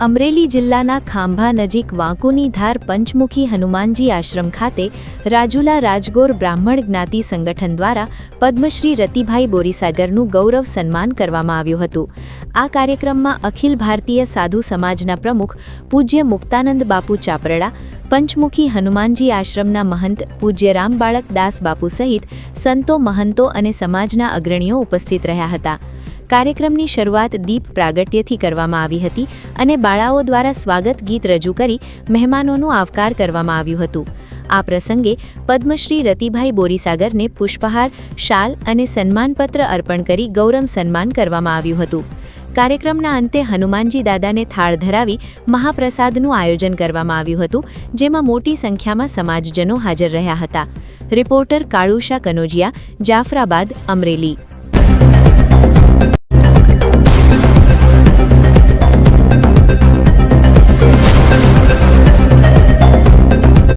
અમરેલી જિલ્લાના ખાંભા નજીક વાંકુની ધાર પંચમુખી હનુમાનજી આશ્રમ ખાતે રાજુલા રાજગોર બ્રાહ્મણ જ્ઞાતિ સંગઠન દ્વારા પદ્મશ્રી રતિભાઈ બોરીસાગરનું ગૌરવ સન્માન કરવામાં આવ્યું હતું। આ કાર્યક્રમમાં અખિલ ભારતીય સાધુ સમાજના પ્રમુખ પૂજ્ય મુક્તાનંદ બાપુ ચાપરડા, પંચમુખી હનુમાનજી આશ્રમના મહંત પૂજ્ય રામબાળક દાસ બાપુ સહિત સંતો, મહંતો અને સમાજના અગ્રણીઓ ઉપસ્થિત રહ્યા હતા। કાર્યક્રમની શરૂઆત દીપ પ્રાગટ્યથી કરવામાં આવી હતી અને બાળાઓ દ્વારા સ્વાગત ગીત રજૂ કરી મહેમાનોનું આવકાર કરવામાં આવ્યું હતું। આ પ્રસંગે પદ્મશ્રી રતિભાઈ બોરીસાગરને પુષ્પહાર, શાલ અને સન્માનપત્ર અર્પણ કરી ગૌરવ સન્માન કરવામાં આવ્યું હતું। કાર્યક્રમના અંતે હનુમાનજી દાદાને થાળ ધરાવી મહાપ્રસાદનું આયોજન કરવામાં આવ્યું હતું, જેમાં મોટી સંખ્યામાં સમાજજનો હાજર રહ્યા હતા। રિપોર્ટર કાળુશા કનોજિયા, જાફરાબાદ, અમરેલી।